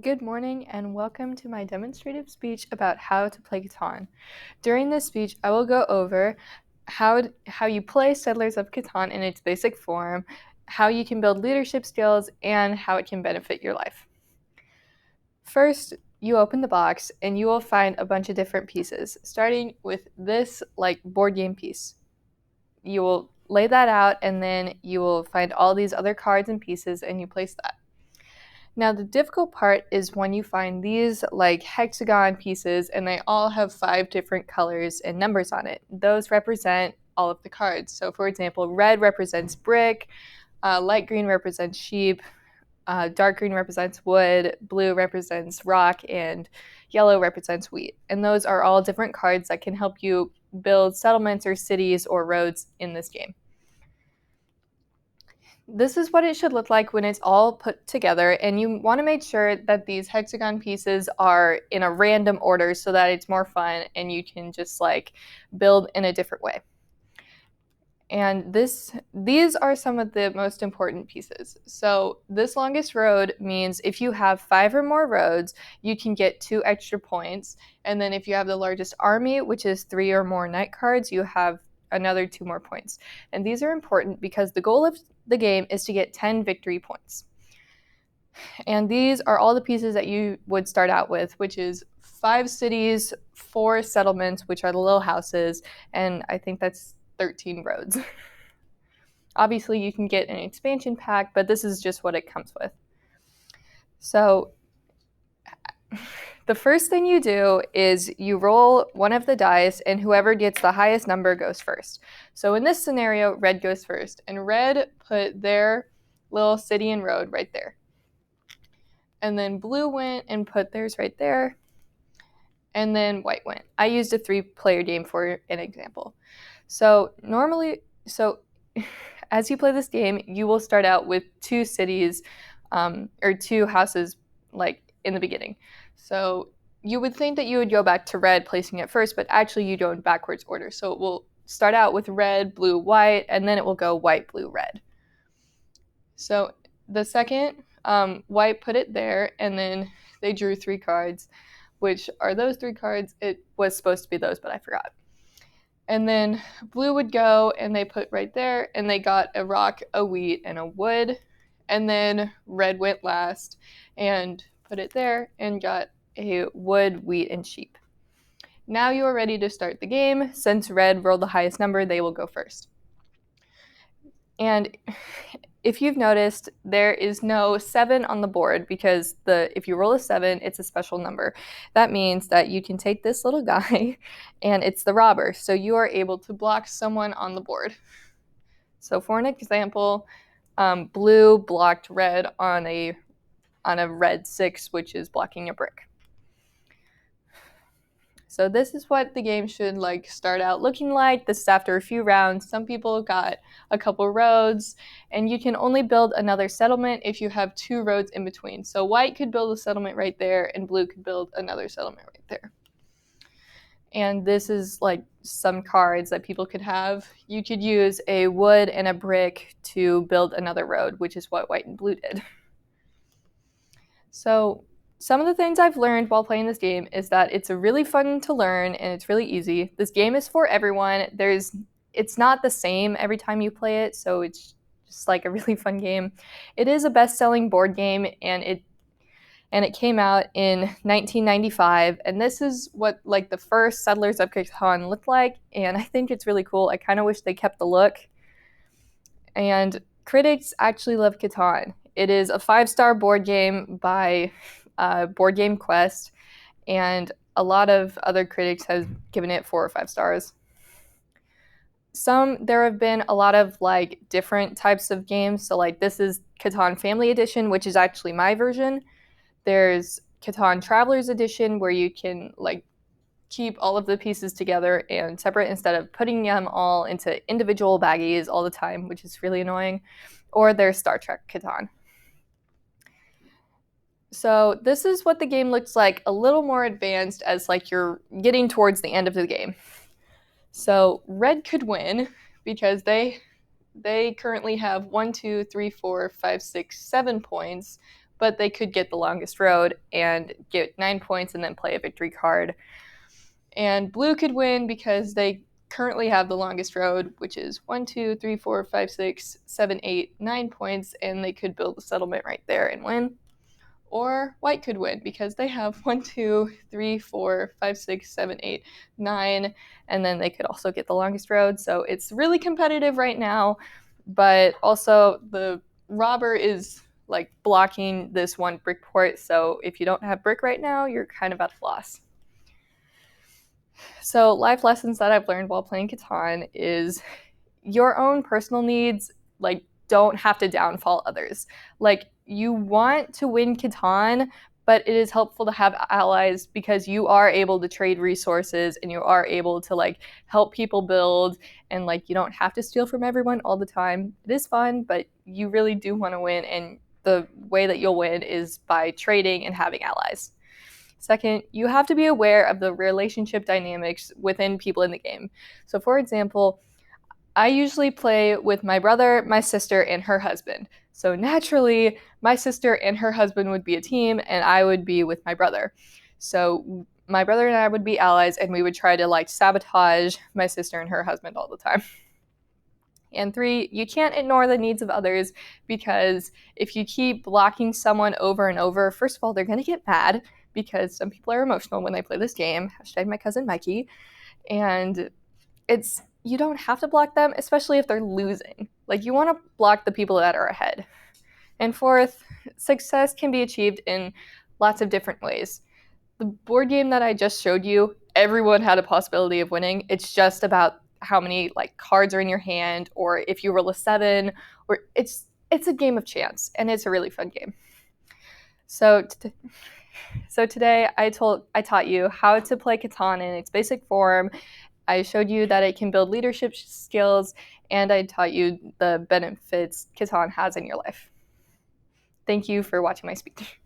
Good morning and welcome to my demonstrative speech about how to play Catan. During this speech, I will go over how you play Settlers of Catan in its basic form, how you can build leadership skills, and how it can benefit your life. First, you open the box and you will find a bunch of different pieces, starting with this board game piece. You will lay that out and then you will find all these other cards and pieces and you place that. Now, the difficult part is when you find these hexagon pieces and they all have 5 different colors and numbers on it. Those represent all of the cards. So, for example, red represents brick, light green represents sheep, dark green represents wood, blue represents rock, and yellow represents wheat. And those are all different cards that can help you build settlements or cities or roads in this game. This is what it should look like when it's all put together, and you want to make sure that these hexagon pieces are in a random order so that it's more fun and you can just build in a different way. And these are some of the most important pieces. So this longest road means if you have 5 or more roads, you can get 2 extra points. And then if you have the largest army, which is 3 or more knight cards, you have another 2 more points. And these are important because the goal of the game is to get 10 victory points. And these are all the pieces that you would start out with, which is 5 cities, 4 settlements, which are the little houses, and I think that's 13 roads. Obviously, you can get an expansion pack, but this is just what it comes with. So the first thing you do is you roll one of the dice, and whoever gets the highest number goes first. So in this scenario, red goes first, and red put their little city and road right there. And then blue went and put theirs right there, and then white went. I used a 3-player game for an example. So as you play this game, you will start out with 2 cities or 2 houses in the beginning. So you would think that you would go back to red, placing it first, but actually you go in backwards order. So it will start out with red, blue, white, and then it will go white, blue, red. So the second, white put it there, and then they drew 3 cards, which are those 3 cards. It was supposed to be those, but I forgot. And then blue would go, and they put right there, and they got a rock, a wheat, and a wood. And then red went last and put it there and got a wood, wheat, and sheep. Now you are ready to start the game. Since red rolled the highest number, they will go first. And if you've noticed, there is no 7 on the board because if you roll a 7, it's a special number. That means that you can take this little guy and it's the robber. So you are able to block someone on the board. So for an example, blue blocked red on a red 6, which is blocking a brick. So this is what the game should start out looking like. This is after a few rounds. Some people got a couple roads, and you can only build another settlement if you have 2 roads in between. So white could build a settlement right there, and blue could build another settlement right there. And this is some cards that people could have. You could use a wood and a brick to build another road, which is what white and blue did. So some of the things I've learned while playing this game is that it's really fun to learn and it's really easy. This game is for everyone. It's not the same every time you play it, so it's just a really fun game. It is a best-selling board game, and it came out in 1995, and this is what the first Settlers of Catan looked like, and I think it's really cool. I kind of wish they kept the look. And critics actually love Catan. It is a 5-star board game by Board Game Quest, and a lot of other critics have given it 4 or 5 stars. There have been a lot of different types of games. So this is Catan Family Edition, which is actually my version. There's Catan Travelers Edition, where you can keep all of the pieces together and separate instead of putting them all into individual baggies all the time, which is really annoying. Or there's Star Trek Catan. So this is what the game looks like a little more advanced as you're getting towards the end of the game. So red could win because they currently have 1, 2, 3, 4, 5, 6, 7 points, but they could get the longest road and get 9 points and then play a victory card. And blue could win because they currently have the longest road, which is 1, 2, 3, 4, 5, 6, 7, 8, 9 points, and they could build a settlement right there and win. Or white could win because they have 1, 2, 3, 4, 5, 6, 7, 8, 9, and then they could also get the longest road. So it's really competitive right now, but also the robber is like blocking this one brick port. So if you don't have brick right now, you're kind of at a loss. So life lessons that I've learned while playing Catan is your own personal needs like don't have to downfall others. Like you want to win Catan, but it is helpful to have allies because you are able to trade resources and you are able to like help people build, and like you don't have to steal from everyone all the time. It is fun, but you really do want to win, and the way that you'll win is by trading and having allies. Second, you have to be aware of the relationship dynamics within people in the game. So for example, I usually play with my brother, my sister, and her husband. So naturally, my sister and her husband would be a team, and I would be with my brother. So my brother and I would be allies, and we would try to like sabotage my sister and her husband all the time. And three, you can't ignore the needs of others, because if you keep blocking someone over and over, first of all, they're going to get mad because some people are emotional when they play this game. Hashtag my cousin Mikey. And you don't have to block them, especially if they're losing. Like you want to block the people that are ahead. And fourth, success can be achieved in lots of different ways. The board game that I just showed you, everyone had a possibility of winning. It's just about how many like cards are in your hand, or if you roll a 7, or it's a game of chance, and it's a really fun game. So today I taught you how to play Catan in its basic form. I showed you that it can build leadership skills, and I taught you the benefits Catan has in your life. Thank you for watching my speech.